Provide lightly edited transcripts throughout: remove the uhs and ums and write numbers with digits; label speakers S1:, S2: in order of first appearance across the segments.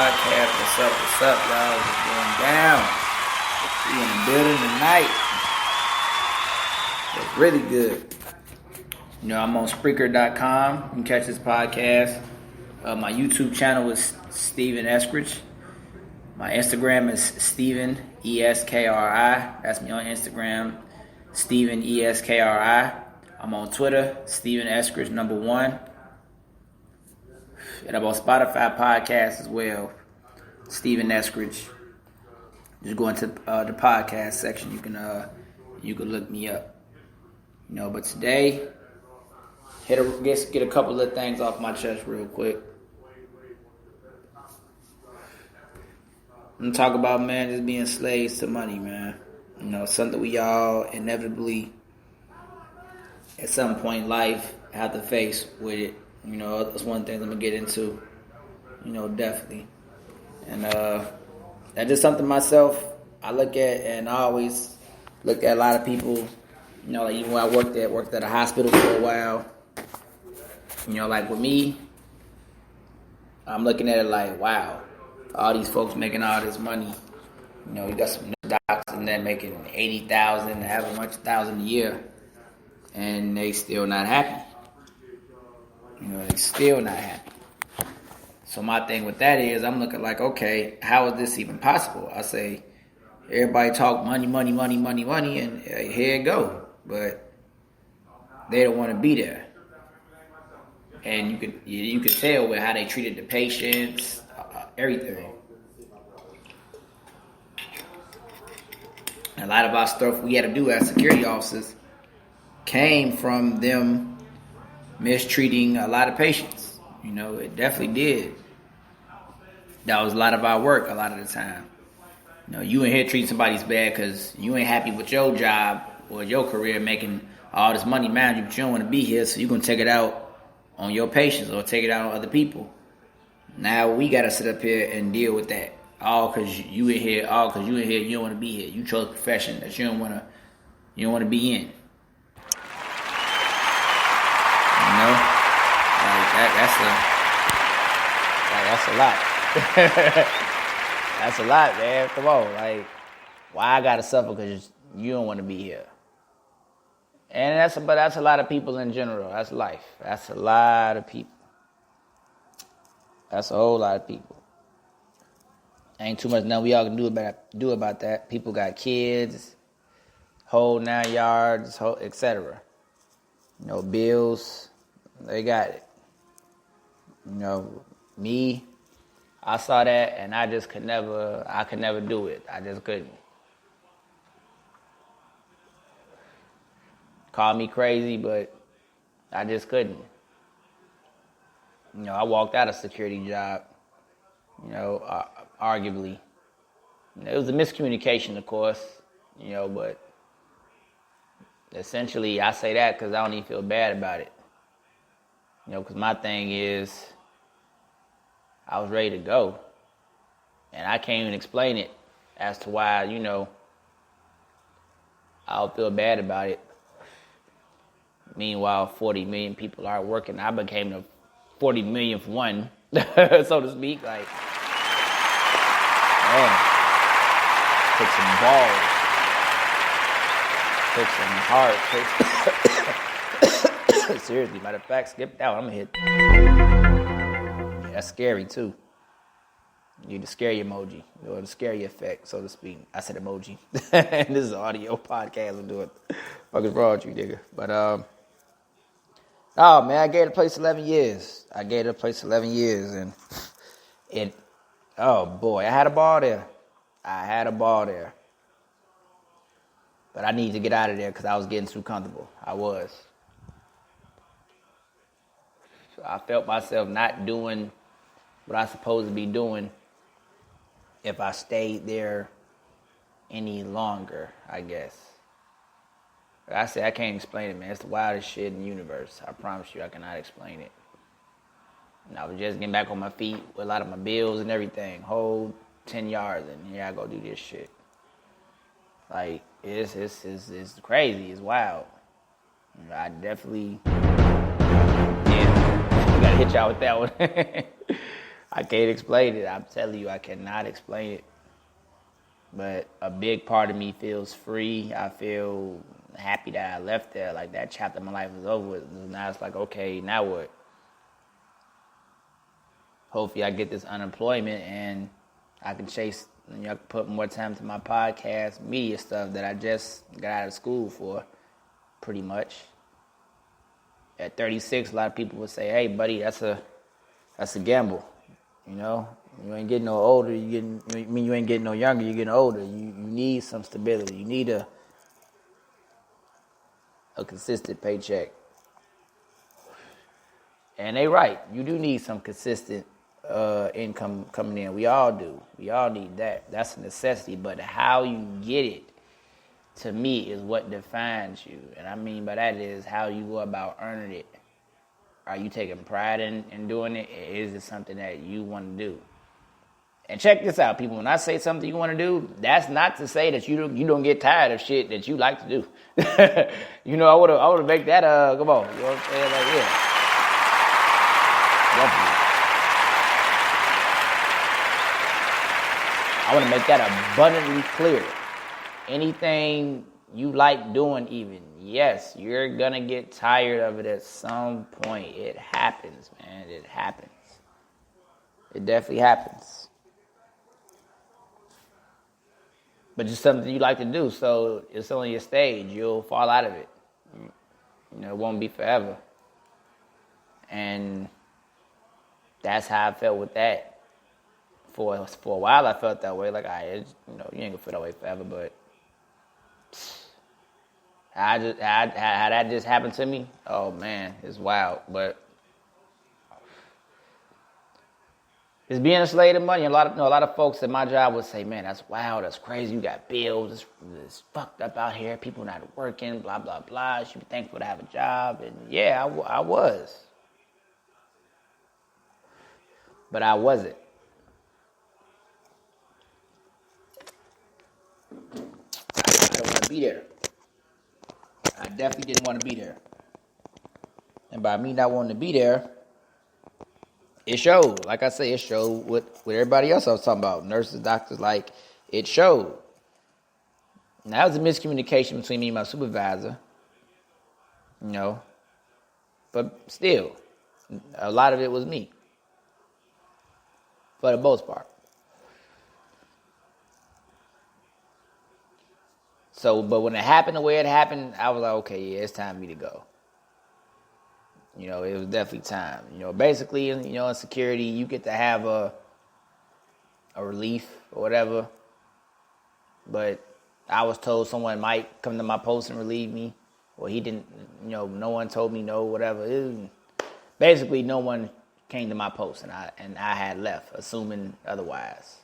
S1: Podcast. What's up, y'all? What's going down? We in the building tonight. It's really good. You know, I'm on Spreaker.com. You can catch this podcast. My YouTube channel is Stephen Eskridge. My Instagram is Stephen ESKRI. That's me on Instagram, Stephen ESKRI. I'm on Twitter, Stephen Eskridge #1. And I'm on Spotify podcast as well, Stephen Eskridge. Just go into the podcast section. You can look me up. You know, but today, get a couple of things off my chest real quick. I'm gonna talk about, man, just being slaves to money, man. You know, something we all inevitably, at some point in life, have to face with it. You know, that's one thing I'm gonna get into. You know, definitely. And that's just something myself I look at, and I always look at a lot of people. You know, like even when I worked at a hospital for a while. You know, like with me, I'm looking at it like, wow, all these folks making all this money. You know, you got some doctors and then making $80,000, having much $1,000 a year, and they still not happy. You know, they still not happy. So my thing with that is, I'm looking like, okay, how is this even possible? I say, everybody talk money, and here it go. But they don't want to be there. And you could tell with how they treated the patients, everything. A lot of our stuff we had to do as security officers came from them mistreating a lot of patients. You know, it definitely did. That was a lot of our work a lot of the time. You know, you in here treating somebody's bad because you ain't happy with your job or your career making all this money around you, but you don't want to be here, so you're going to take it out on your patients or take it out on other people. Now we got to sit up here and deal with that. All because you in here, you don't want to be here. You chose a profession that you don't want to be in. You know, that's a lot. That's a lot, man. Come on, like, why I gotta suffer because you don't want to be here? And that's a lot of people in general. That's life. That's a lot of people. That's a whole lot of people. Ain't too much nothing we all can do about that. People got kids, whole 9 yards, etc. You know, bills. They got it. You know, me, I saw that and I could never do it. I just couldn't. Call me crazy, but I just couldn't. You know, I walked out of a security job, you know, arguably. You know, it was a miscommunication, of course, you know, but essentially I say that because I don't even feel bad about it. You know, because my thing is, I was ready to go. And I can't even explain it as to why, you know, I'll feel bad about it. Meanwhile, 40 million people are working. I became the 40 millionth one, so to speak. Like, man, took some balls. Took some heart. Seriously, matter of fact, skip that one. I'm going to hit. Yeah, that's scary, too. You need the scary emoji, or the scary effect, so to speak. I said emoji. And this is an audio podcast. I'm doing what is wrong with you, nigga? But, oh, man, I gave the place 11 years. And oh, boy, I had a ball there. But I needed to get out of there because I was getting too comfortable. I was. So I felt myself not doing what I was supposed to be doing if I stayed there any longer, I guess. But I said, I can't explain it, man. It's the wildest shit in the universe. I promise you, I cannot explain it. And I was just getting back on my feet with a lot of my bills and everything. Whole 10 yards, and here I go do this shit. Like, it's crazy. It's wild. I definitely, yeah, we gotta hit y'all with that one. I can't explain it. I'm telling you, I cannot explain it. But a big part of me feels free. I feel happy that I left there. Like that chapter of my life is over with. Now it's like, okay, now what? Hopefully I get this unemployment and I can chase, I can put more time to my podcast, media stuff that I just got out of school for, pretty much. At 36, a lot of people would say, hey, buddy, that's a gamble. You know, you ain't getting no older. You ain't getting no younger. You're getting older. You need some stability. You need a consistent paycheck. And they right. You do need some consistent income coming in. We all do. We all need that. That's a necessity. But how you get it, to me, is what defines you. And I mean by that is how you go about earning it. Are you taking pride in doing it? Or is it something that you want to do? And check this out, people. When I say something you want to do, that's not to say that you don't get tired of shit that you like to do. You know, I would make that come on. You know what I'm saying? Like, yeah. Definitely. I want to make that abundantly clear. Anything you like doing, even, yes, you're going to get tired of it at some point. It happens, man. It happens. It definitely happens. But it's something you like to do, so it's only a stage. You'll fall out of it. You know, it won't be forever. And that's how I felt with that. For a while, I felt that way. Like, you ain't gonna feel that way forever, but how that just happened to me, oh man, it's wild. But it's being a slave to money. A lot of folks at my job would say, man, that's wild, that's crazy. You got bills, it's fucked up out here. People not working, blah, blah, blah. You should be thankful to have a job. And yeah, I was. But I wasn't. I don't want to be there. I definitely didn't want to be there. And by me not wanting to be there, it showed. Like I say, it showed with everybody else I was talking about. Nurses, doctors, like, it showed. And that was a miscommunication between me and my supervisor. You know. But still, a lot of it was me. For the most part. So, but when it happened the way it happened, I was like, okay, yeah, it's time for me to go. You know, it was definitely time. You know, basically, you know, in security, you get to have a relief or whatever. But I was told someone might come to my post and relieve me. Well, he didn't, you know, no one told me no, whatever. Basically, no one came to my post, and I had left, assuming otherwise.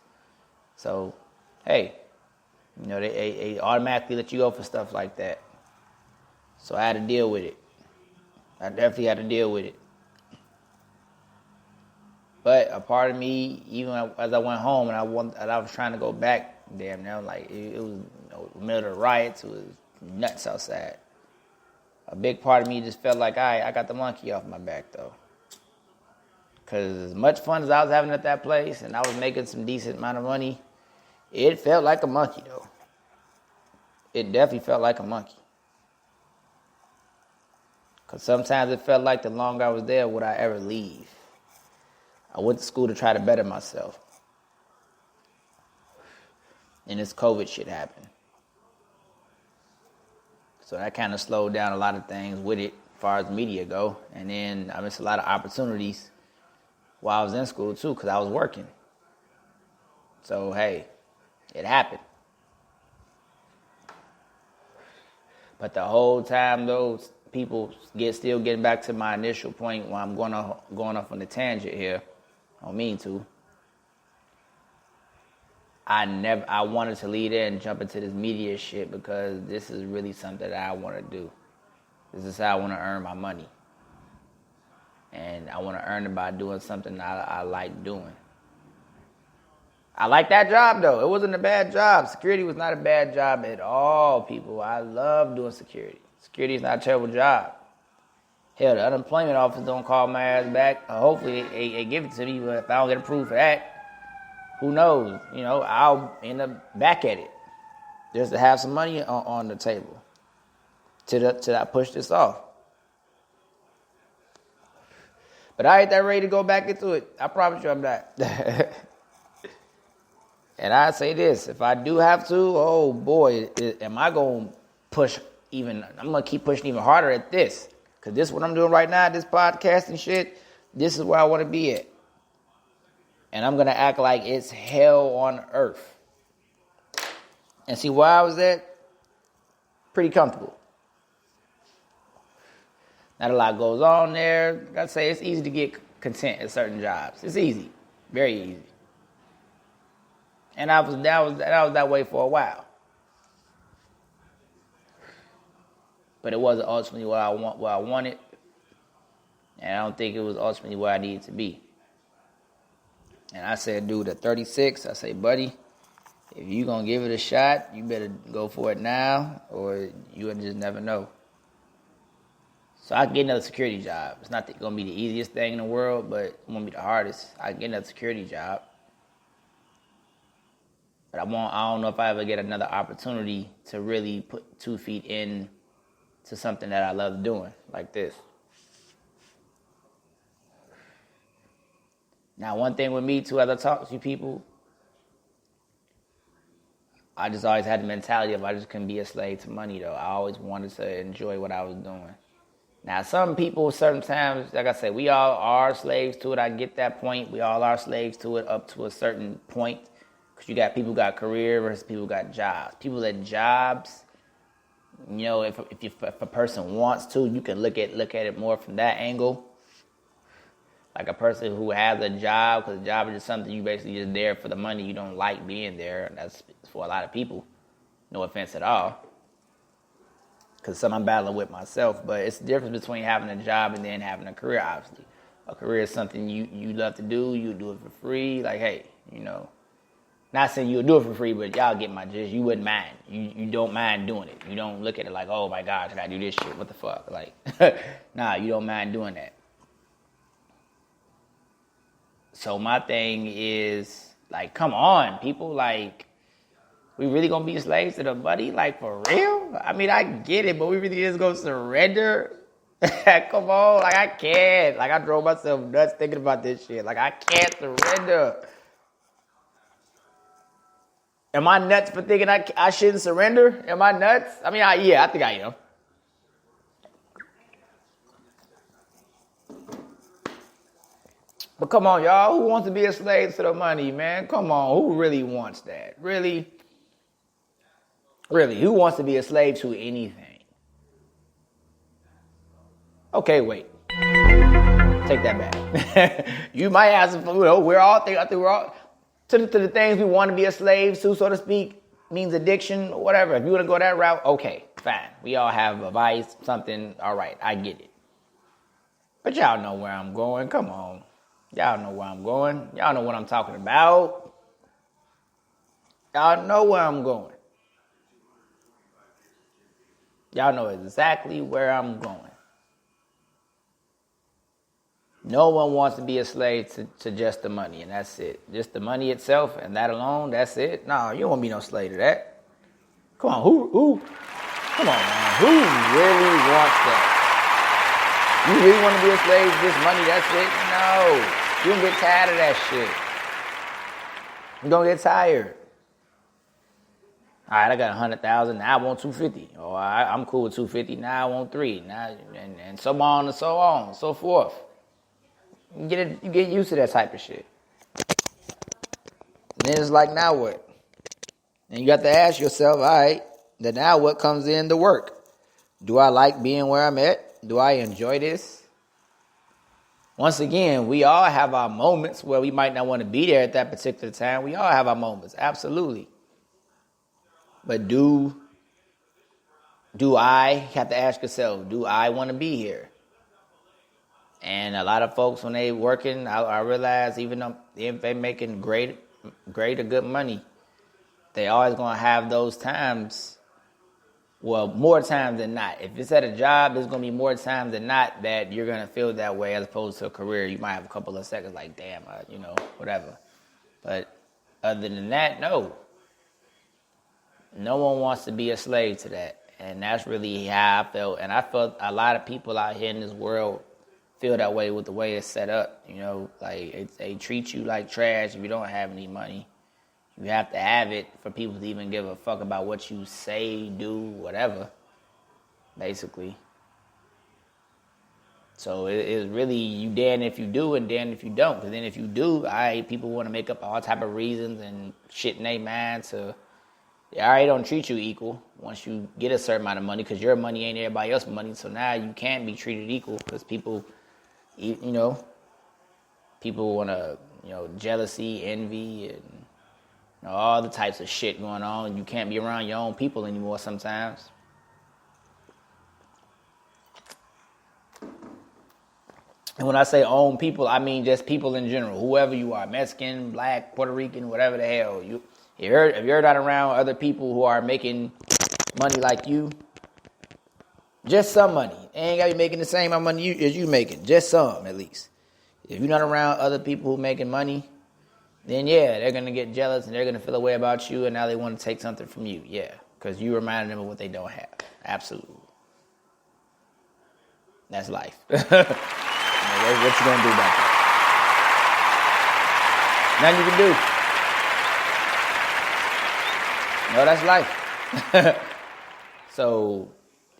S1: So, hey, you know, they automatically let you go for stuff like that. So I had to deal with it. I definitely had to deal with it. But a part of me, even as I went home and I was trying to go back, damn, now like it was, you know, the middle of the riots, it was nuts outside. A big part of me just felt like, I got the monkey off my back though. Because as much fun as I was having at that place and I was making some decent amount of money, it felt like a monkey, though. It definitely felt like a monkey. Because sometimes it felt like the longer I was there, would I ever leave? I went to school to try to better myself. And this COVID shit happened. So that kind of slowed down a lot of things with it, as far as media go. And then I missed a lot of opportunities while I was in school, too, because I was working. So, hey, it happened. But the whole time, those people still getting back to my initial point while I'm going off on the tangent here. I don't mean to. I wanted to lead in and jump into this media shit because this is really something that I want to do. This is how I want to earn my money. And I want to earn it by doing something I like doing. I like that job, though. It wasn't a bad job. Security was not a bad job at all, people. I love doing security. Security is not a terrible job. Hell, the unemployment office don't call my ass back. Hopefully they give it to me, but if I don't get approved for that, who knows? I'll end up back at it just to have some money on the table till I push this off. But I ain't that ready to go back into it. I promise you I'm not. And I say this, if I do have to, oh boy, am I going to push I'm going to keep pushing even harder at this. Because this is what I'm doing right now, this podcast and shit. This is where I want to be at. And I'm going to act like it's hell on earth. And see where I was at? Pretty comfortable. Not a lot goes on there. Like I say, it's easy to get content at certain jobs. It's easy. Very easy. And that was that way for a while. But it wasn't ultimately what I wanted. And I don't think it was ultimately where I needed to be. And I said, dude, at 36, I say, buddy, if you going to give it a shot, you better go for it now, or you just never know. So I can get another security job. It's not going to be the easiest thing in the world, but it won't be the hardest. I can get another security job. But I don't know if I ever get another opportunity to really put 2 feet in to something that I love doing, like this. Now, one thing with me, too, as I talk to people, I just always had the mentality of I just couldn't be a slave to money, though. I always wanted to enjoy what I was doing. Now, some people, certain times, like I said, we all are slaves to it. I get that point. We all are slaves to it up to a certain point. Because you got people who got career versus people who got jobs. People that jobs, if a person wants to, you can look at it more from that angle. Like a person who has a job, because a job is just something you basically just there for the money. You don't like being there. And that's for a lot of people. No offense at all. Because I'm battling with myself. But it's the difference between having a job and then having a career, obviously. A career is something you love to do. You do it for free. Like, hey, not saying you'll do it for free, but y'all get my gist. You wouldn't mind. You don't mind doing it. You don't look at it like, oh my God, should I do this shit? What the fuck? Like, nah, you don't mind doing that. So my thing is, like, come on, people. Like, we really gonna be slaves to the money? Like, for real? I mean, I get it, but we really just gonna surrender? Come on, like, I can't. Like, I drove myself nuts thinking about this shit. Like, I can't surrender. Am I nuts for thinking I shouldn't surrender? Am I nuts? I mean, I think I am. But come on, y'all. Who wants to be a slave to the money, man? Come on. Who really wants that? Really? Really? Who wants to be a slave to anything? Okay, wait. Take that back. You might have some, we're all to the things we want to be a slave to, so to speak, means addiction or whatever. If you want to go that route, okay, fine. We all have a vice, something, all right, I get it. But y'all know where I'm going. Come on. Y'all know where I'm going. Y'all know what I'm talking about. Y'all know where I'm going. Y'all know exactly where I'm going. No one wants to be a slave to just the money, and that's it. Just the money itself, and that alone, that's it. No, you don't want to be no slave to that. Come on, who? Come on, man. Who really wants that? You really want to be a slave to this money, that's it? No. You're going to get tired of that shit. You're going to get tired. All right, I got 100,000. Now I want 250. Oh, I'm cool with 250. Now I want 3. Now, and so on and so forth. You get used to that type of shit. And then it's like, now what? And you got to ask yourself, all right, then now what comes in to work? Do I like being where I'm at? Do I enjoy this? Once again, we all have our moments where we might not want to be there at that particular time. We all have our moments, absolutely. But do I have to ask yourself, do I want to be here? And a lot of folks, when they working, I realize even though if they making great or good money, they always going to have those times Well, more times than not. If it's at a job, there's going to be more times than not that you're going to feel that way as opposed to a career. You might have a couple of seconds like, damn, whatever. But other than that, no. No one wants to be a slave to that. And that's really how I felt. And I felt a lot of people out here in this world feel that way with the way it's set up. Like they treat you like trash if you don't have any money. You have to have it for people to even give a fuck about what you say, do, whatever, basically. So it's really you damn if you do and damn if you don't. Because then if you do, people want to make up all type of reasons and shit in their mind. So they already don't treat you equal once you get a certain amount of money because your money ain't everybody else's money. So now you can't be treated equal because people want to, jealousy, envy, and all the types of shit going on. You can't be around your own people anymore sometimes. And when I say own people, I mean just people in general. Whoever you are, Mexican, black, Puerto Rican, whatever the hell. If you're not around other people who are making money like you, just some money. They ain't got to be making the same amount of money as you making. Just some, at least. If you're not around other people who making money, then yeah, they're going to get jealous and they're going to feel a way about you and now they want to take something from you. Yeah, because you reminded them of what they don't have. Absolutely. That's life. What you going to do about that? Nothing you can do. No, that's life. So,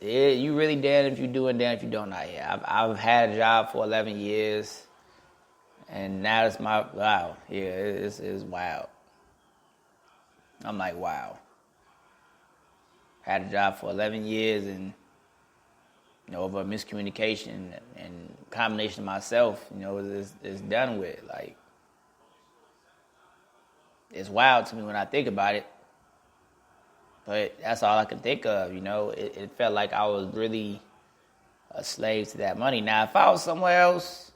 S1: yeah, you really damn if you do and damn if you don't. I've had a job for 11 years. And now it's wow. Yeah, it's wild. I'm like, wow. Had a job for 11 years and, over miscommunication and combination of myself, it's done with. Like, it's wild to me when I think about it. But that's all I can think of, It felt like I was really a slave to that money. Now, if I was somewhere else,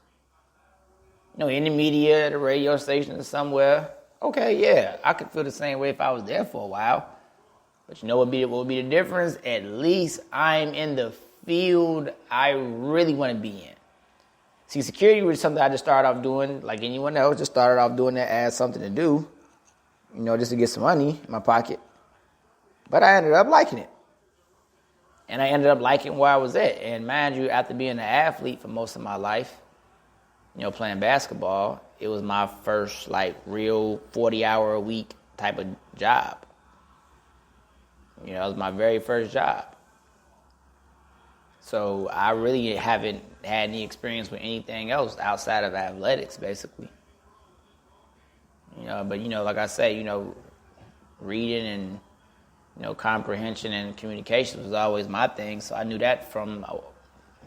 S1: in the media, the radio station or somewhere, okay, yeah, I could feel the same way if I was there for a while. But what would be the difference? At least I'm in the field I really want to be in. See, security was something I just started off doing, like anyone else, just started off doing that as something to do, just to get some money in my pocket. But I ended up liking it. And I ended up liking where I was at. And mind you, after being an athlete for most of my life, playing basketball, it was my first, real 40-hour-a-week type of job. It was my very first job. So I really haven't had any experience with anything else outside of athletics, basically. But, like I say, reading and, comprehension and communication was always my thing. So I knew that from,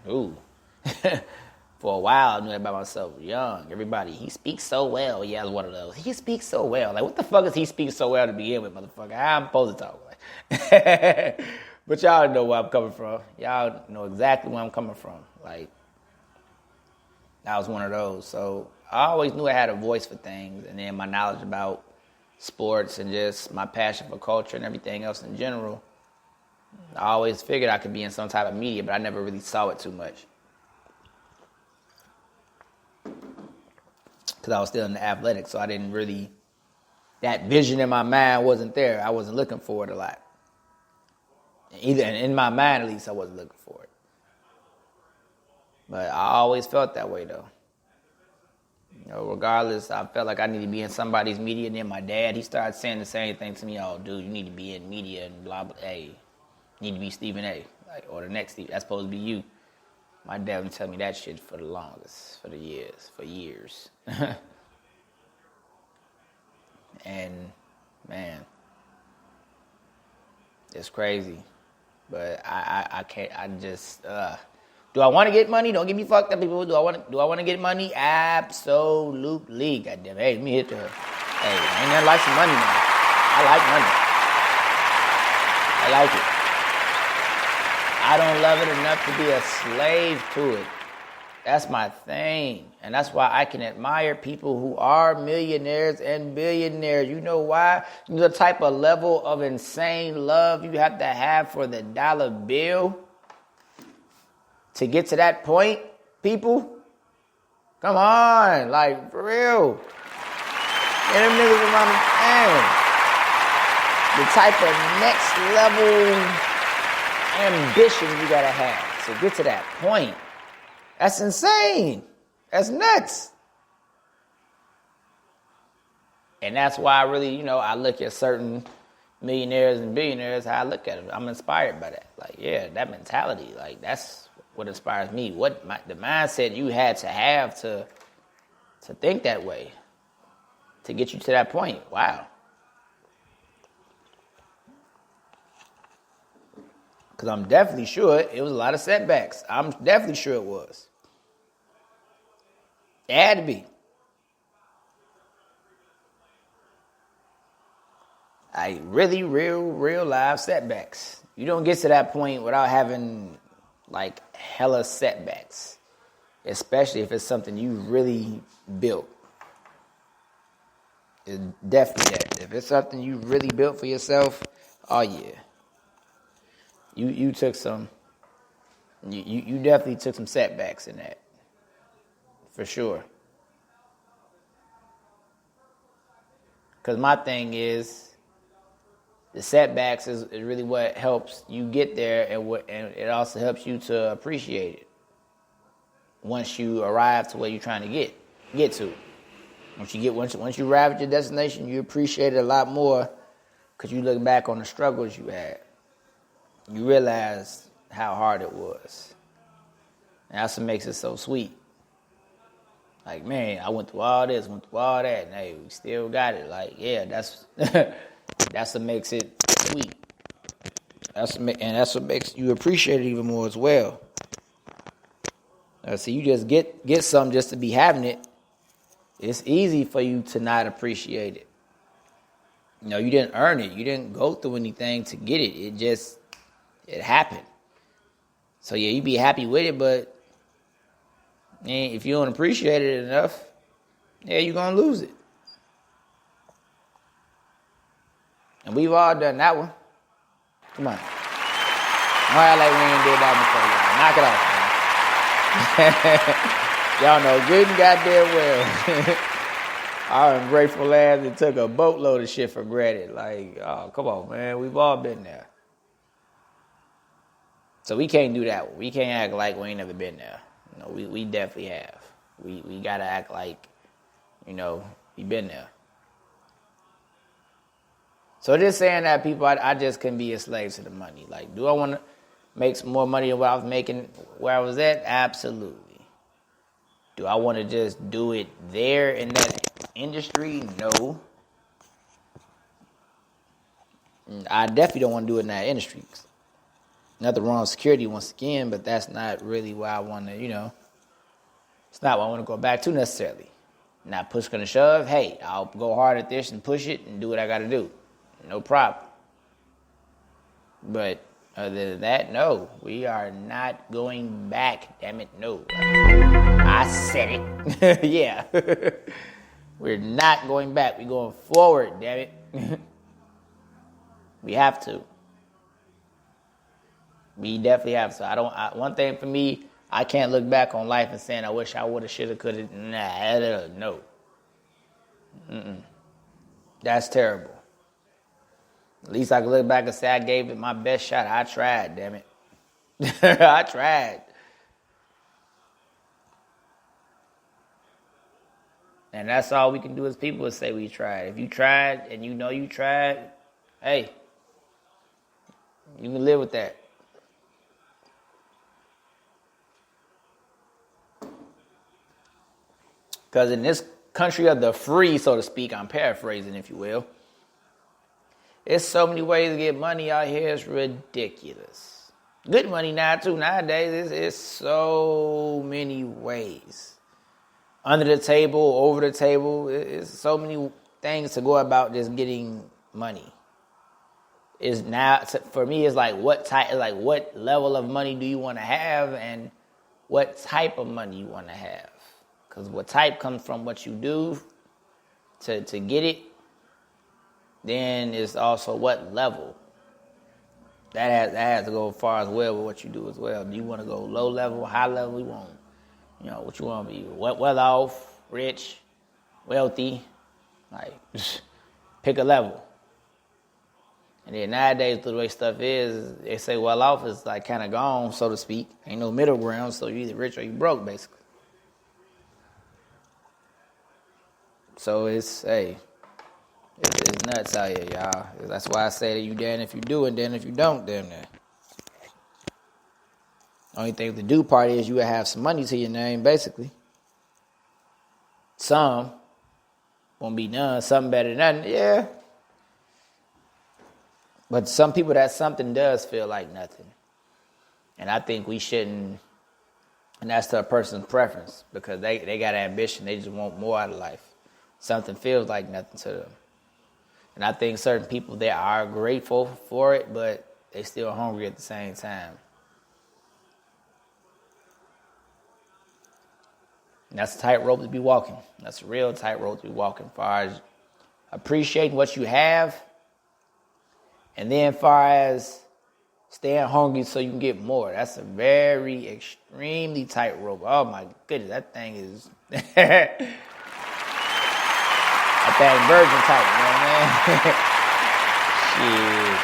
S1: for a while, I knew that about myself young. Everybody, he speaks so well. Yeah, I was one of those. He speaks so well. Like, what the fuck is he speak so well to begin with, motherfucker? How I'm supposed to talk? But y'all know where I'm coming from. Y'all know exactly where I'm coming from. Like, I was one of those. So I always knew I had a voice for things. And then my knowledge about sports and just my passion for culture and everything else in general, I always figured I could be in some type of media, but I never really saw it too much. Because I was still in the athletics, so I didn't really, that vision in my mind wasn't there. I wasn't looking for it a lot. Either in my mind, at least, I wasn't looking for it. But I always felt that way, though. Regardless, I felt like I needed to be in somebody's media. And then my dad, he started saying the same thing to me. Oh, dude, you need to be in media and blah, blah. Hey, you need to be Stephen A. Or the next Steve. That's supposed to be you. My dad would tell me that shit for the longest, for years. And, man, it's crazy. But I can't, do I want to get money? Don't get me fucked up, people. Do I want to get money? Absolutely. Goddamn. Hey, let me hit the, ain't nothing like some money, man. I like money. I like it. I don't love it enough to be a slave to it. That's my thing. And that's why I can admire people who are millionaires and billionaires. You know why? You know the type of level of insane love you have to have for the dollar bill to get to that point, people? Come on, like, for real. Get them niggas around the thing. The type of next level ambition you gotta have to get to that point. That's insane. That's nuts. And that's why I really, I look at certain millionaires and billionaires, how I look at them. I'm inspired by that. Like, yeah, that mentality, like, that's what inspires me. The mindset you had to have to think that way, to get you to that point. Wow. Because I'm definitely sure it was a lot of setbacks. I'm definitely sure it was. It had to be. Like, really, real live setbacks. You don't get to that point without having, like, hella setbacks. Especially if it's something you really built. It's definitely that. If it's something you really built for yourself, oh yeah. You took some, you definitely took some setbacks in that. For sure. Because my thing is, the setbacks is really what helps you get there, and it also helps you to appreciate it. Once you arrive to where you're trying to get to. Once you arrive at your destination, you appreciate it a lot more because you look back on the struggles you had. You realize how hard it was. And that's what makes it so sweet. Like, man, I went through all this, went through all that, and hey, we still got it. Like, yeah, that's what makes it sweet. That's what makes you appreciate it even more as well. So you just get something just to be having it. It's easy for you to not appreciate it. You didn't earn it. You didn't go through anything to get it. It happened. So yeah, you be happy with it, but if you don't appreciate it enough, yeah, you're going to lose it. And we've all done that one. Come on. All right, like we ain't did that before, y'all. Knock it off, man. Y'all know good and goddamn well. I'm grateful ass that took a boatload of shit for granted. Like, oh, come on, man. We've all been there. So we can't do that. We can't act like we ain't never been there. We definitely have. We gotta act like, we been there. So just saying that, people, I just couldn't be a slave to the money. Like, do I want to make some more money than what I was making where I was at? Absolutely. Do I want to just do it there in that industry? No. I definitely don't want to do it in that industry. Nothing wrong with security once again, but that's not really why I want to, it's not what I want to go back to necessarily. Not push gonna shove, hey, I'll go hard at this and push it and do what I got to do. No problem. But other than that, no, we are not going back. Damn it, no. I said it. Yeah. We're not going back. We're going forward, damn it. We have to. We definitely have to. One thing for me, I can't look back on life and saying I wish I would have, should have, could have. Nah, no. That's terrible. At least I can look back and say I gave it my best shot. I tried, damn it. I tried. And that's all we can do as people is say we tried. If you tried and you tried, hey, you can live with that. Because in this country of the free, so to speak, I'm paraphrasing, if you will, there's so many ways to get money out here, it's ridiculous. Good money now, too. Nowadays, it's so many ways. Under the table, over the table, it's so many things to go about just getting money. Is now, for me, it's like what level of money do you want to have, and what type of money you want to have. Because what type comes from what you do to get it. Then it's also what level. That has to go far as well with what you do as well. Do you want to go low level, high level? You want, what you want to be? Well off, rich, wealthy. Like, pick a level. And then nowadays, the way stuff is, they say well off is like kind of gone, so to speak. Ain't no middle ground, so you're either rich or you broke, basically. So it's nuts out here, y'all. That's why I say that you damn if you do and damn if you don't, damn that. Only thing with the do part is you would have some money to your name, basically. Some won't be none, something better than nothing, yeah. But some people, that something does feel like nothing. And I think we shouldn't, and that's to a person's preference, because they got ambition, they just want more out of life. Something feels like nothing to them. And I think certain people, they are grateful for it, but they still hungry at the same time. And that's a tightrope to be walking. That's a real tightrope to be walking, as far as appreciating what you have, and then as far as staying hungry so you can get more. That's a very extremely tightrope. Oh my goodness, that thing is that thing virgin tight, you know what I mean? Shit.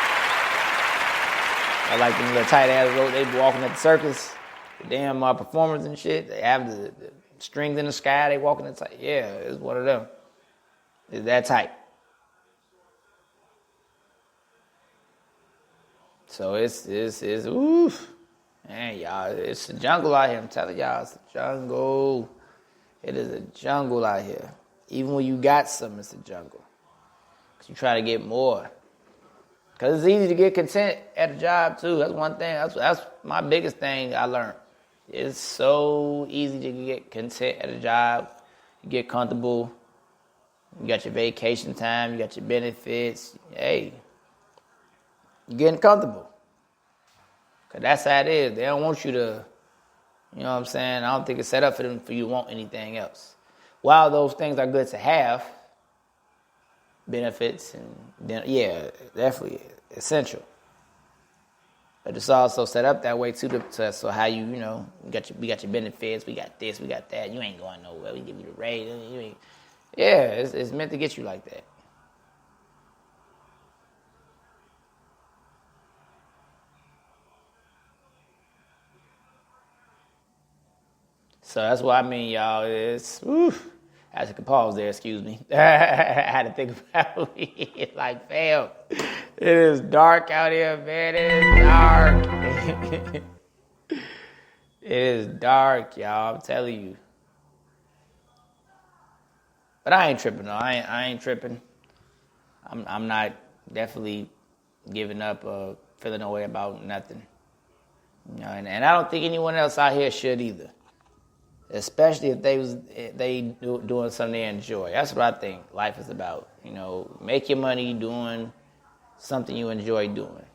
S1: I like them little tight ass rope. They be walking at the circus, the damn performers and shit. They have the strings in the sky. They walking at tight. Yeah, it's one of them. It's that tight. So it's oof. Man, y'all, it's a jungle out here. I'm telling y'all, it's a jungle. It is a jungle out here. Even when you got something, it's a jungle. Because you try to get more. Because it's easy to get content at a job, too. That's one thing. That's my biggest thing I learned. It's so easy to get content at a job. You get comfortable. You got your vacation time. You got your benefits. Hey, you're getting comfortable. Because that's how it is. They don't want you to, you know what I'm saying? I don't think it's set up for them for you to want anything else. While those things are good to have, benefits and yeah, definitely essential. But it's also set up that way too, so how we got your benefits, we got this, we got that. You ain't going nowhere. We give you the raise. Yeah, it's meant to get you like that. So that's what I mean, y'all. It's I had to pause there, excuse me. I had to think about it. Like, fam, it is dark out here, man. It is dark. It is dark, y'all. I'm telling you. But I ain't tripping, though. I ain't tripping. I'm not definitely giving up or feeling no way about nothing. And I don't think anyone else out here should either. Especially if they doing something they enjoy. That's what I think life is about. Make your money doing something you enjoy doing.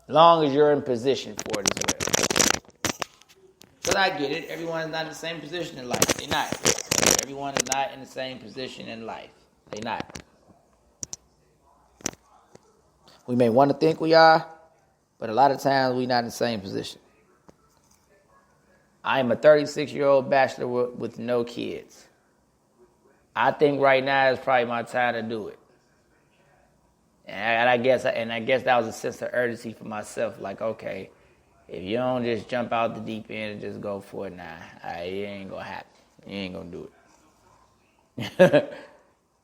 S1: As long as you're in position for it as well. Because I get it. Everyone is not in the same position in life. They're not. Everyone is not in the same position in life. They're not. We may want to think we are, but a lot of times we're not in the same position. I am a 36-year-old bachelor with no kids. I think right now is probably my time to do it. And I guess that was a sense of urgency for myself. Like, okay, if you don't just jump out the deep end and just go for it now, it ain't gonna happen. You ain't gonna do it.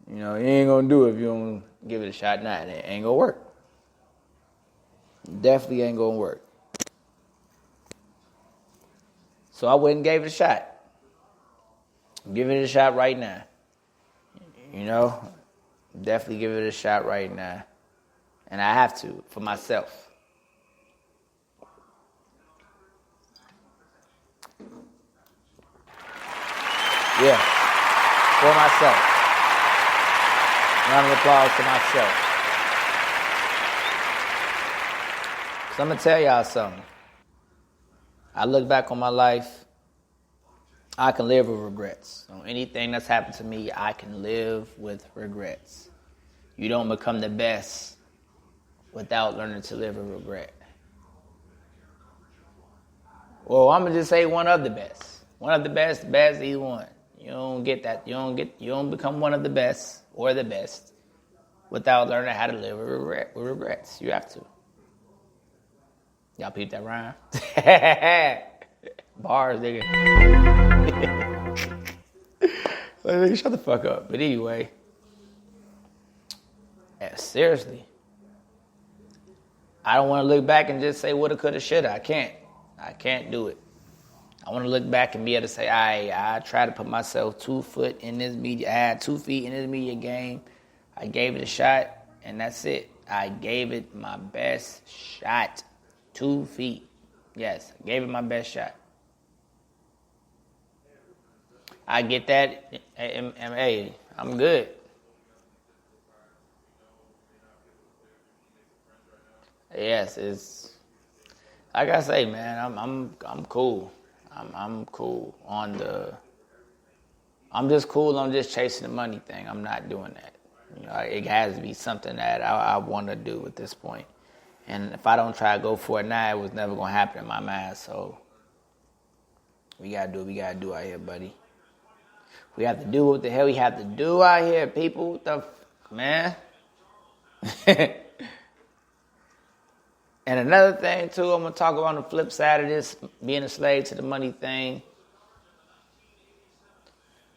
S1: You ain't gonna do it if you don't give it a shot now. It ain't gonna work. Definitely ain't gonna work. So I went and gave it a shot. Give it a shot right now. Definitely give it a shot right now. And I have to, for myself. Yeah, for myself. Round of applause for myself. So I'm going to tell y'all something. I look back on my life, I can live with regrets. So anything that's happened to me, I can live with regrets. You don't become the best without learning to live with regret. Well, I'm gonna just say one of the best. One of the best, either one. You don't get that. You don't become one of the best or the best without learning how to live with regrets. You have to. Y'all peep that rhyme? Bars, nigga. Nigga, shut the fuck up. But anyway, seriously, I don't want to look back and just say woulda, coulda, shoulda. I can't do it. I want to look back and be able to say, I tried to put myself 2 feet in this media game. I gave it a shot, and that's it. I gave it my best shot. 2 feet. Yes, I gave it my best shot. I get that, and hey, I'm good. Yes, it's like I say, man. I'm cool. I'm cool on the. I'm just cool on just chasing the money thing. I'm not doing that. You know, it has to be something that I want to do at this point. And if I don't try to go for it now, it was never gonna happen in my mind. So we gotta do what we gotta do out here, buddy. We have to do what the hell we have to do out here, people. What the man? And another thing, too, I'm going to talk about on the flip side of this, being a slave to the money thing.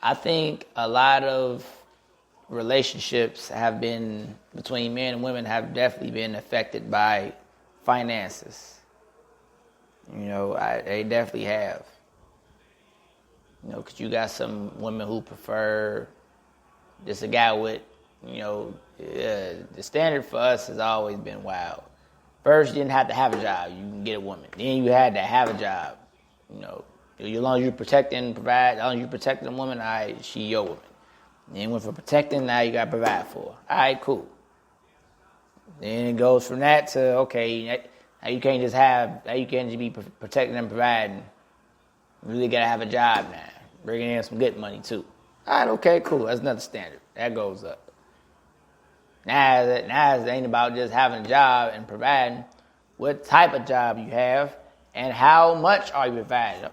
S1: I think a lot of relationships have been, between men and women, have definitely been affected by finances. You know, they definitely have. You know, because you got some women who prefer just a guy with, you know, the standard for us has always been wild. First, you didn't have to have a job. You can get a woman. Then you had to have a job. You know, as long as you're protecting and provide, as long as you're protecting a woman, all right, she your woman. Then went for protecting, now you got to provide for her. All right, cool. Then it goes from that to, okay, now you can't just be protecting and providing. You really got to have a job now. Bringing in some good money, too. All right, okay, cool. That's another standard. That goes up. Now it ain't about just having a job and providing. What type of job you have and how much are you providing? All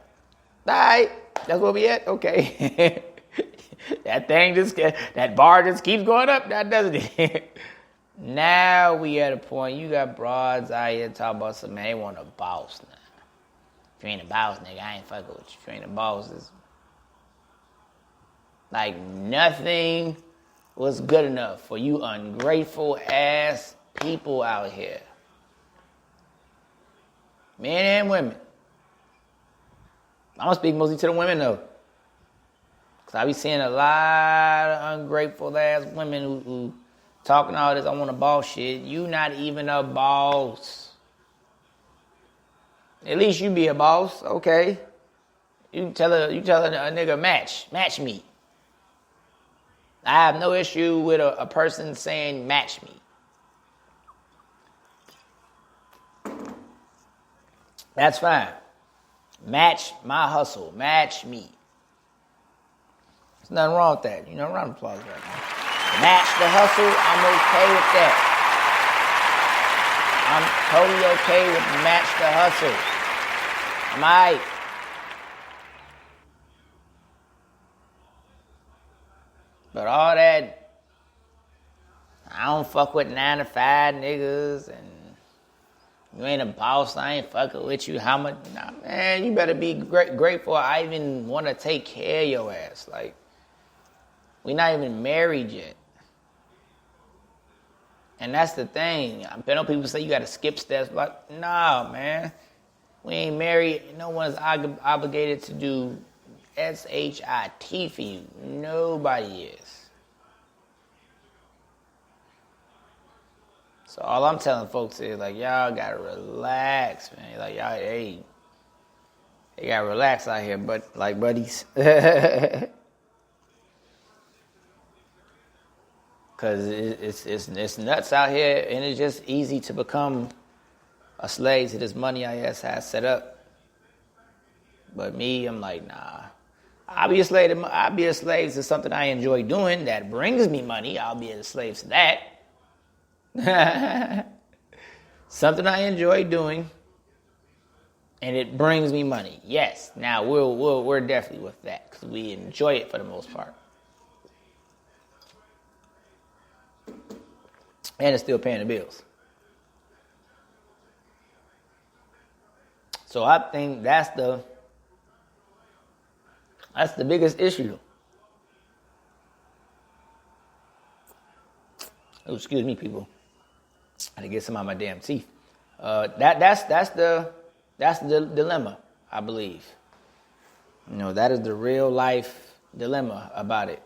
S1: right, that's where we at? Okay. That bar just keeps going up, now doesn't it? Now we at a point, you got broads out here talking about some, man, they want a boss now. If you ain't a boss, nigga, I ain't fucking with you. If you ain't a boss, it's like nothing was good enough for you ungrateful ass people out here. Men and women. I'm gonna speak mostly to the women though. Cause I be seeing a lot of ungrateful ass women who talking all this, I want a boss shit. You not even a boss. At least you be a boss, okay. You tell a nigga match me. I have no issue with a person saying match me. That's fine. Match my hustle. Match me. There's nothing wrong with that. You know, round of applause right now. Match the hustle. I'm okay with that. I'm totally okay with match the hustle. I'm alright. But all that, I don't fuck with 9 to 5 niggas, and you ain't a boss, I ain't fucking with you. How much? Nah, man, you better be grateful I even want to take care of your ass. Like, we not even married yet. And that's the thing. I know people say you got to skip steps. Like, nah, man. We ain't married. No one's obligated to do SHIT for you. Nobody is. So all I'm telling folks is, like, y'all gotta relax, man. Like, y'all, hey, you gotta relax out here, but like buddies. Cause it's nuts out here, and it's just easy to become a slave to this money I has set up. But me, I'm like, nah. I'll be a slave to something I enjoy doing that brings me money. I'll be a slave to that. Something I enjoy doing, and it brings me money. Yes. Now we're definitely with that because we enjoy it for the most part, and it's still paying the bills. So I think that's the biggest issue. Oh, excuse me, people. I had to get some out of my damn teeth. That's the dilemma, I believe. That is the real life dilemma about it.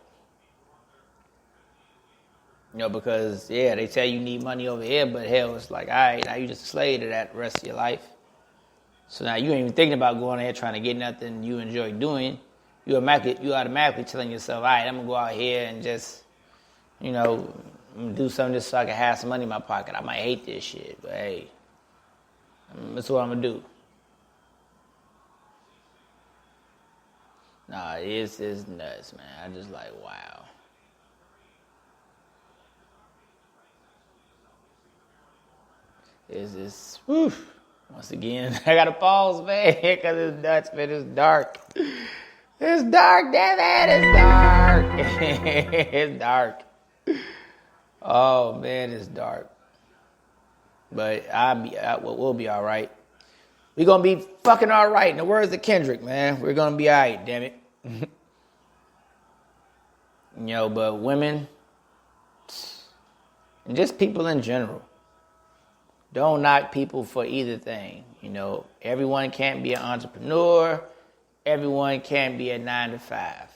S1: Because they tell you need money over here, but hell, it's like, all right, now you just a slave to that the rest of your life. So now you ain't even thinking about going ahead trying to get nothing you enjoy doing. You automatically telling yourself, all right, I'm gonna go out here and just, I'm gonna do something just so I can have some money in my pocket. I might hate this shit, but hey, that's what I'm gonna do. Nah, it's nuts, man. I just like, wow. It's just, whew. Once again, I gotta pause, man, because it's nuts, man. It's dark. It's dark, damn it, it's dark. It's dark. Oh, man, it's dark. But we'll be all right. We're going to be fucking all right. In the words of Kendrick, man, we're going to be all right, damn it. But women, and just people in general, don't knock people for either thing. Everyone can't be an entrepreneur. Everyone can't be a 9-to-5.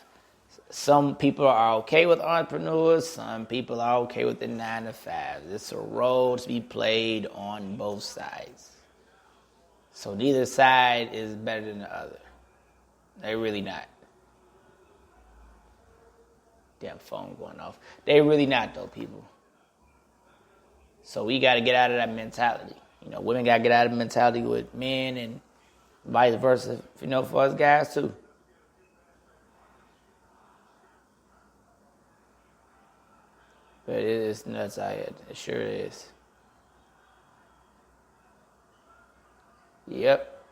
S1: Some people are okay with entrepreneurs. Some people are okay with the 9-to-5. It's a role to be played on both sides. So neither side is better than the other. They really not. Damn phone going off. They really not, though, people. So we got to get out of that mentality. Women got to get out of the mentality with men and vice versa, for us guys, too. But it is nuts out here. It sure is. Yep.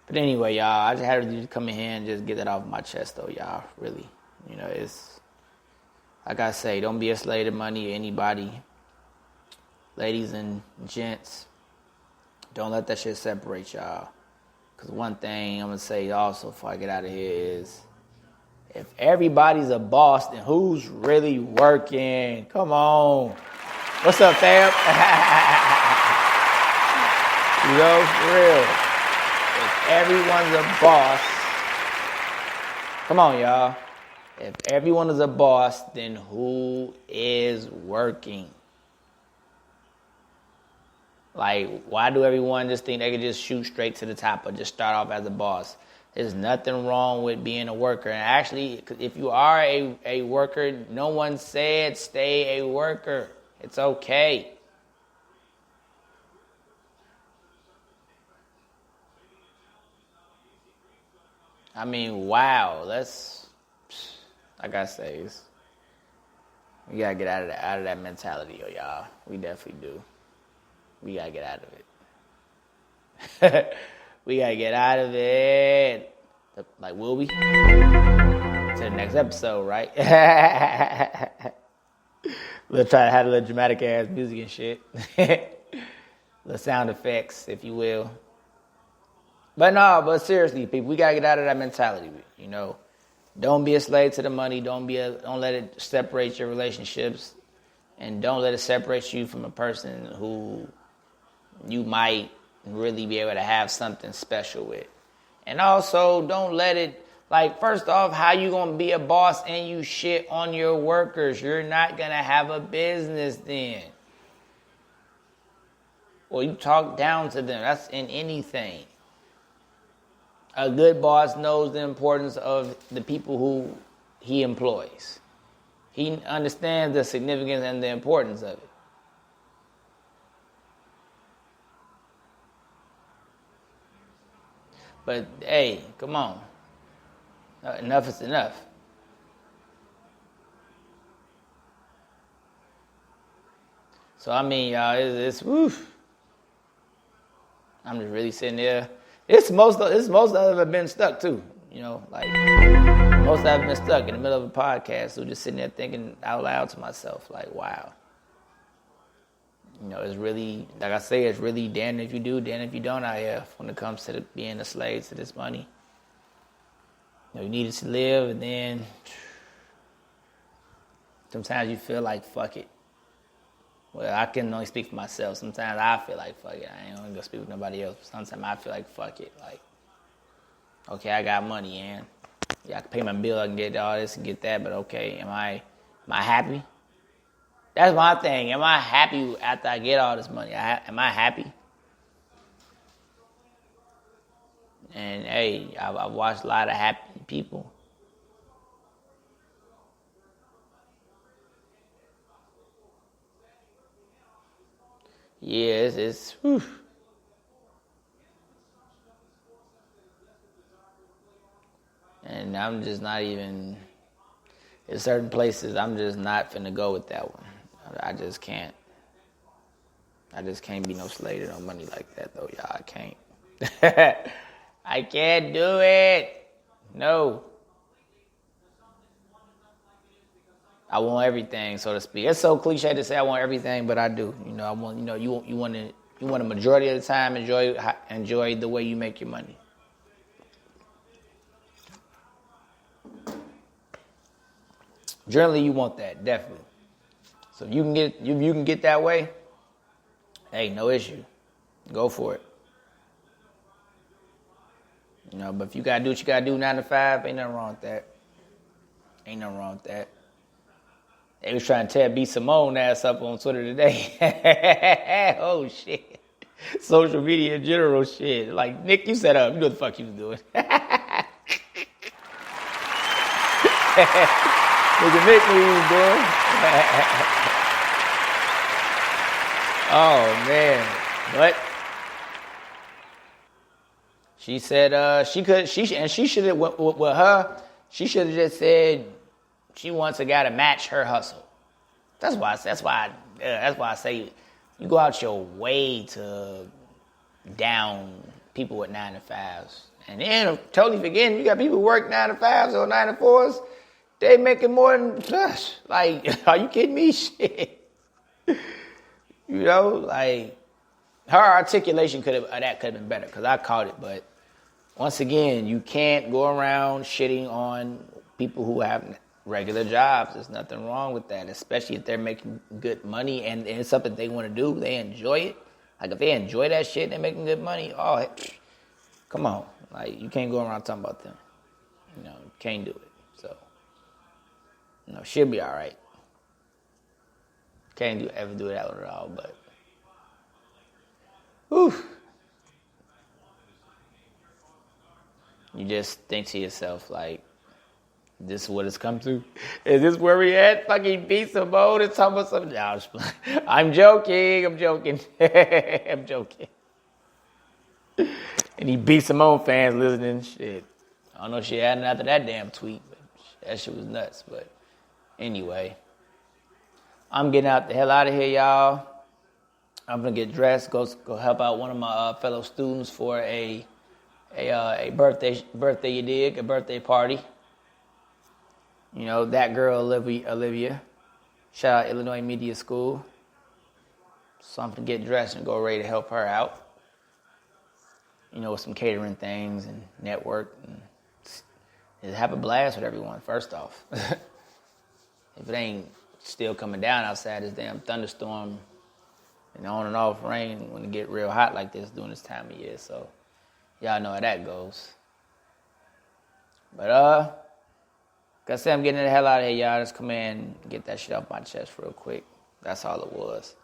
S1: But anyway, y'all, I just had to come in here and just get that off my chest, though, y'all. Really. It's, like I say, don't be a slave to money or anybody. Ladies and gents, don't let that shit separate y'all. Because one thing I'm going to say also before I get out of here is, if everybody's a boss, then who's really working? Come on. What's up, fam? For real. If everyone's a boss, come on, y'all. If everyone is a boss, then who is working? Like, why do everyone just think they can just shoot straight to the top or just start off as a boss? There's nothing wrong with being a worker. And actually, if you are a worker, no one said stay a worker. It's okay. I mean, wow. Like I say, we got to get out of that mentality, y'all. We definitely do. We got to get out of it. We got to get out of it. Like, will we? To the next episode, right? We'll try to have a little dramatic ass music and shit. The sound effects, if you will. But seriously, people, we got to get out of that mentality, Don't be a slave to the money. Don't let it separate your relationships. And don't let it separate you from a person who you might really be able to have something special with. And also, don't let it, first off, how you going to be a boss and you shit on your workers? You're not going to have a business then. Or you talk down to them. That's in anything. A good boss knows the importance of the people who he employs. He understands the significance and the importance of it. But hey, come on. Enough is enough. So I mean, y'all, it's woof. I'm just really sitting there. It's most I've ever been stuck too. You know, like most I've been stuck in the middle of a podcast, so just sitting there thinking out loud to myself, like, wow. You know, it's really, like I say, it's really damn if you do, damn if you don't out here when it comes to being a slave to this money. You know, you need it to live, and then sometimes you feel like, fuck it. Well, I can only speak for myself. Sometimes I feel like, fuck it. I ain't gonna go speak with nobody else. Sometimes I feel like, fuck it. Like, okay, I got money, and yeah, I can pay my bill, I can get all this and get that, but okay, am I happy? That's my thing. Am I happy after I get all this money? Am I happy? And hey, I've watched a lot of happy people. Yeah, it's whew. And I'm just not even, in certain places, I'm just not finna go with that one. I just can't. I just can't be no slave to no money like that, though, y'all. I can't. I can't do it. No. I want everything, so to speak. It's so cliche to say I want everything, but I do. You know, I want. You know, you want a majority of the time enjoy the way you make your money. Generally, you want that, definitely. So if you can get that way, hey, no issue. Go for it. You know, but if you gotta do what you gotta do 9 to 5, ain't nothing wrong with that. Ain't nothing wrong with that. They was trying to tear B. Simone ass up on Twitter today. Oh shit. Social media in general shit. Like, Nick, you set up. You know what the fuck you was doing. Nigga Nick knew what he was doing. Oh man. But she said she should have with her, she should have just said she wants a guy to match her hustle. That's why I say you go out your way to down people with 9 to 5s. And then totally forgetting you got people who work 9 to 5s or 9 to 4s. They making more than like, are you kidding me? Shit. You know, like her articulation could have been better because I caught it. But once again, you can't go around shitting on people who have regular jobs. There's nothing wrong with that, especially if they're making good money and it's something they want to do. They enjoy it. Like if they enjoy that shit, they're making good money. Oh, come on, like you can't go around talking about them. You know, you can't do it. So, you know, she'll be all right. Can't ever do that at all, but whew. You just think to yourself, like, this is what it's come to? Is this where we at? Fucking B. Simone and talking about something? No, I'm joking. I'm joking. I'm joking. Any B. Simone fans listening? Shit. I don't know if she had after that damn tweet, but that shit was nuts. But anyway, I'm getting the hell out of here, y'all. I'm gonna get dressed, go help out one of my fellow students for a birthday you dig, a birthday party. You know, that girl Olivia. Shout out Illinois Media School. So I'm gonna get dressed and go ready to help her out. You know, with some catering things and network and have a blast with everyone, first off. If it ain't still coming down outside this damn thunderstorm and on and off rain when it get real hot like this during this time of year. So y'all know how that goes. But like I said, I'm getting the hell out of here, y'all. Just come in and get that shit off my chest real quick. That's all it was.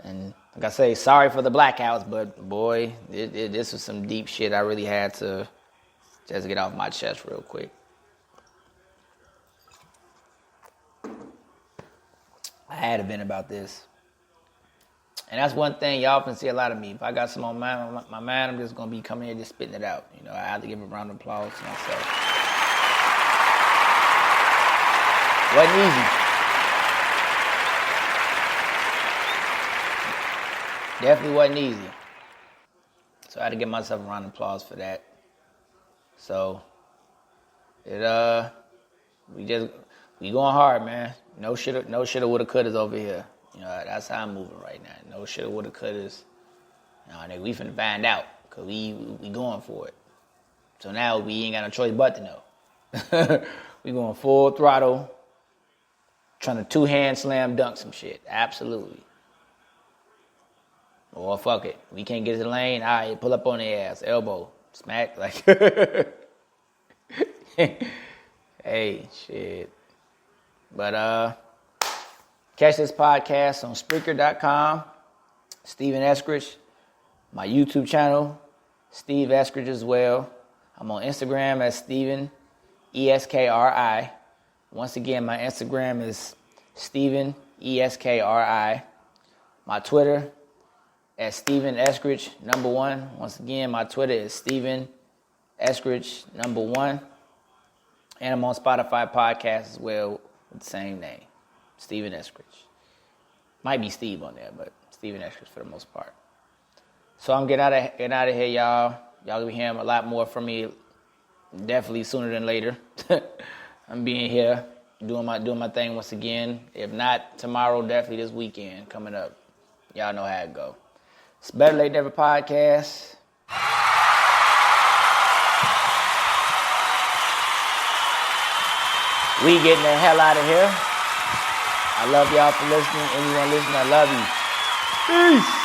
S1: And like I say, sorry for the blackouts, but boy, this was some deep shit I really had to just get off my chest real quick. I had a vent about this. And that's one thing y'all can see a lot of me. If I got some on my mind, I'm just going to be coming here just spitting it out. You know, I have to give a round of applause to myself. Wasn't easy. Definitely wasn't easy. So I had to give myself a round of applause for that. So, we going hard, man. No shoulda, woulda, couldas over here. You know, that's how I'm moving right now. No shoulda, woulda, couldas. You know, nigga, we finna find out, because we going for it. So now we ain't got no choice but to know. We going full throttle, trying to two-hand slam dunk some shit. Absolutely. Or fuck it. We can't get to the lane. All right, pull up on the ass. Elbow. Smack. Like, hey, shit. But, catch this podcast on Spreaker.com. Steven Eskridge. My YouTube channel, Steve Eskridge as well. I'm on Instagram as Steven, ESKRI. Once again, my Instagram is Steven, ESKRI. My Twitter at Steven Eskridge, #1. Once again, my Twitter is Steven Eskridge, #1. And I'm on Spotify podcast as well with the same name, Steven Eskridge. Might be Steve on there, but Steven Eskridge for the most part. So I'm getting out of here, y'all. Y'all gonna be hearing a lot more from me, definitely sooner than later. I'm being here, doing my thing once again. If not tomorrow, definitely this weekend coming up. Y'all know how it go. It's Better Late Never podcast. We getting the hell out of here. I love y'all for listening. Anyone listening, I love you. Peace.